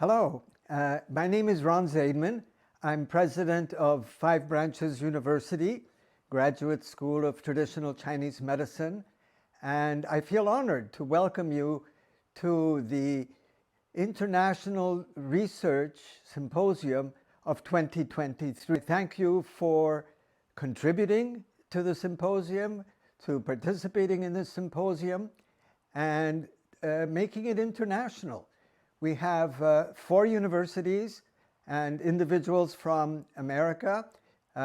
Hello, my name is Ron Zaidman. I'm president of Five Branches University, Graduate School of Traditional Chinese Medicine, and I feel honored to welcome you to the International Research Symposium of 2023. Thank you for contributing to the symposium, to participating in this symposium, and making it international. We have 4 universities and individuals from America.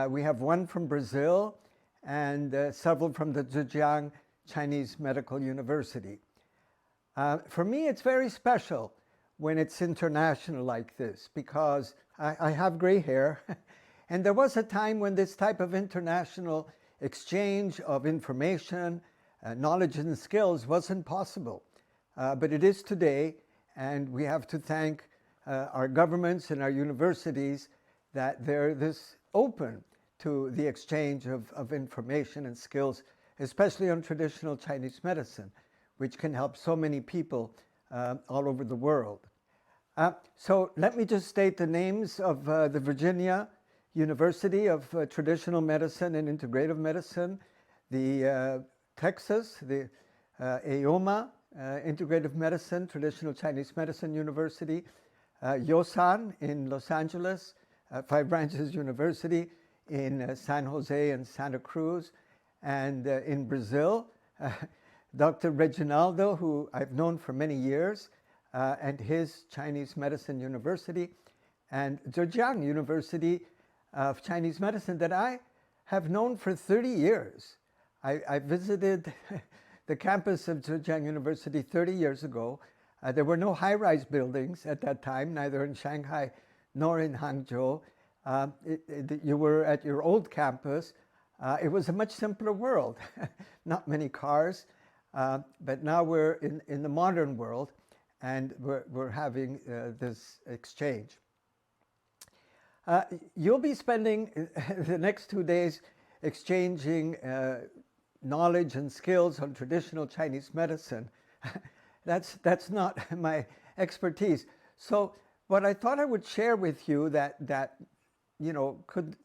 We have one from Brazil and several from the Zhejiang Chinese Medical University. For me, it's very special when it's international like this because I have gray hair. And there was a time when this type of international exchange of information, knowledge and skills wasn't possible. But it is today. And we have to thank our governments and our universities that they're this open to the exchange of information and skills, especially on traditional Chinese medicine, which can help so many people all over the world. So let me just state the names of the Virginia University of Traditional Medicine and Integrative Medicine, the Texas, the AOMA, Integrative Medicine, Traditional Chinese Medicine University, Yosan in Los Angeles, Five Branches University in San Jose and Santa Cruz, and in Brazil, Dr. Reginaldo, who I've known for many years, and his Chinese Medicine University, and Zhejiang University of Chinese Medicine that I have known for 30 years. I visited the campus of Zhejiang University 30 years ago. There were no high-rise buildings at that time, neither in Shanghai nor in Hangzhou. You were at your old campus. It was a much simpler world, not many cars, but now we're in the modern world, and we're having this exchange. You'll be spending the next 2 days exchanging knowledge and skills on traditional Chinese medicine. That's not my expertise. So what I thought I would share with you that could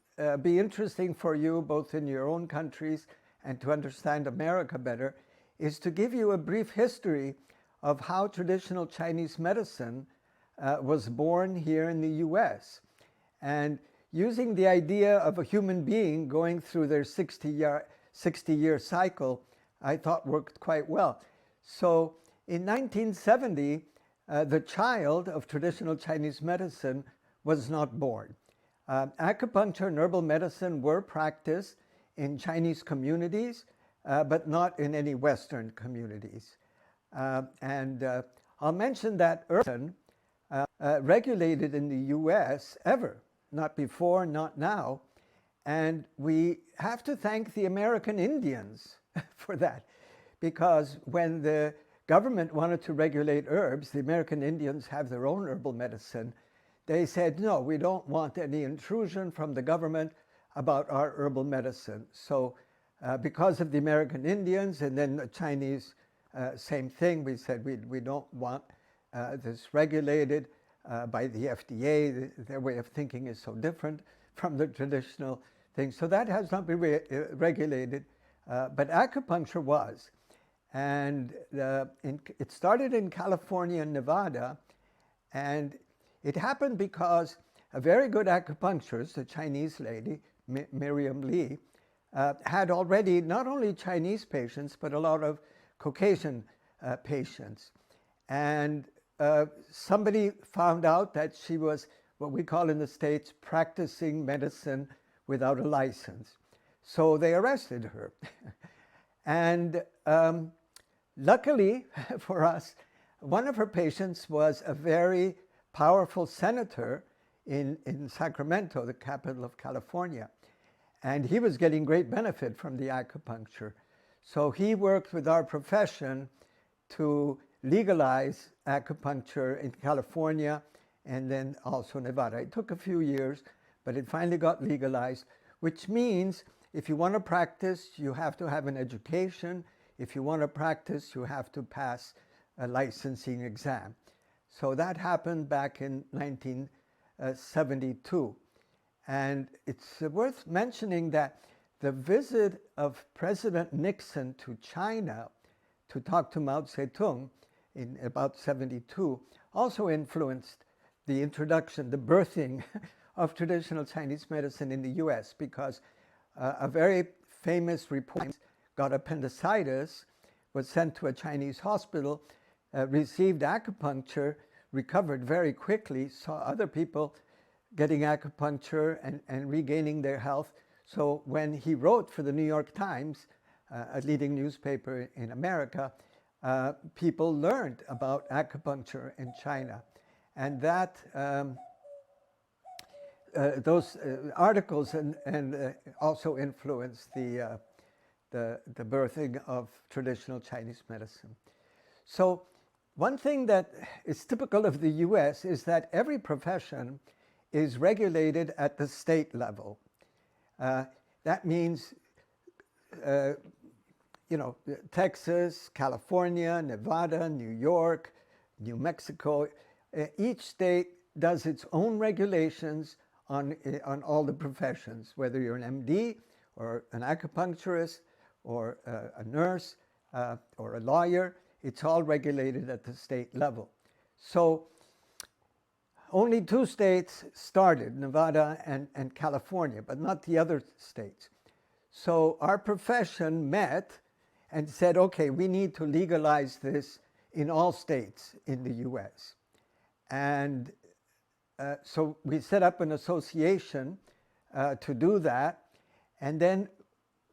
be interesting for you both in your own countries and to understand America better is to give you a brief history of how traditional Chinese medicine was born here in the US. And using the idea of a human being going through their 60-year cycle, I thought worked quite well. So in 1970, the child of traditional Chinese medicine was not born. Acupuncture and herbal medicine were practiced in Chinese communities, but not in any Western communities. I'll mention that herbal regulated in the US ever, not before, not now. And we have to thank the American Indians for that, because when the government wanted to regulate herbs, the American Indians have their own herbal medicine. They said, no, we don't want any intrusion from the government about our herbal medicine. So because of the American Indians and then the Chinese, same thing, we said we don't want this regulated by the FDA. Their way of thinking is so different from the traditional thing. So that has not been regulated, but acupuncture was. And it started in California and Nevada, and it happened because a very good acupuncturist, a Chinese lady, Miriam Lee, had already not only Chinese patients, but a lot of Caucasian patients. And somebody found out that she was what we call in the States practicing medicine without a license. So they arrested her. And luckily for us, one of her patients was a very powerful senator in Sacramento, the capital of California. And he was getting great benefit from the acupuncture. So he worked with our profession to legalize acupuncture in California and then also Nevada. It took a few years, but it finally got legalized, which means if you want to practice, you have to have an education. If you want to practice, you have to pass a licensing exam. So that happened back in 1972. And it's worth mentioning that the visit of President Nixon to China to talk to Mao Zedong in about 72 also influenced the introduction, the birthing of traditional Chinese medicine in the US, because a very famous reporter got appendicitis, was sent to a Chinese hospital, received acupuncture, recovered very quickly, saw other people getting acupuncture and regaining their health. So when he wrote for the New York Times, a leading newspaper in America, people learned about acupuncture in China. And that those articles and also influenced the birthing of traditional Chinese medicine. So one thing that is typical of the US is that every profession is regulated at the state level. That means, Texas, California, Nevada, New York, New Mexico, each state does its own regulations on all the professions, whether you're an MD or an acupuncturist or a nurse or a lawyer. It's all regulated at the state level. So only 2 states started, Nevada and California, but not the other states. So our profession met and said, okay, we need to legalize this in all states in the US. And so we set up an association to do that. And then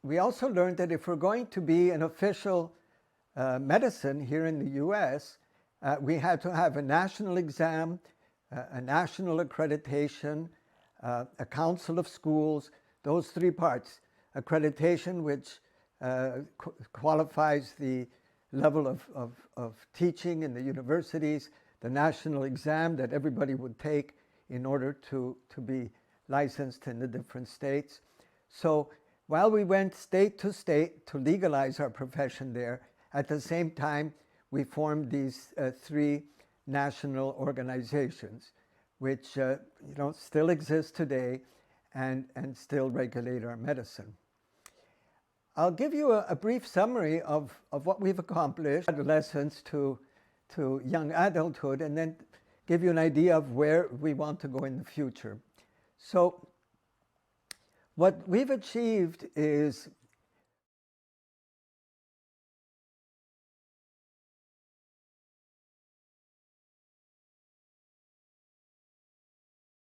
we also learned that if we're going to be an official medicine here in the US, we had to have a national exam, a national accreditation, a council of schools, those 3 parts. Accreditation, which qualifies the level of teaching in the universities, the national exam that everybody would take in order to be licensed in the different states. So while we went state to state to legalize our profession there, at the same time, we formed these 3 national organizations, which still exist today and still regulate our medicine. I'll give you a brief summary of what we've accomplished, adolescence to young adulthood, and then give you an idea of where we want to go in the future. So what we've achieved is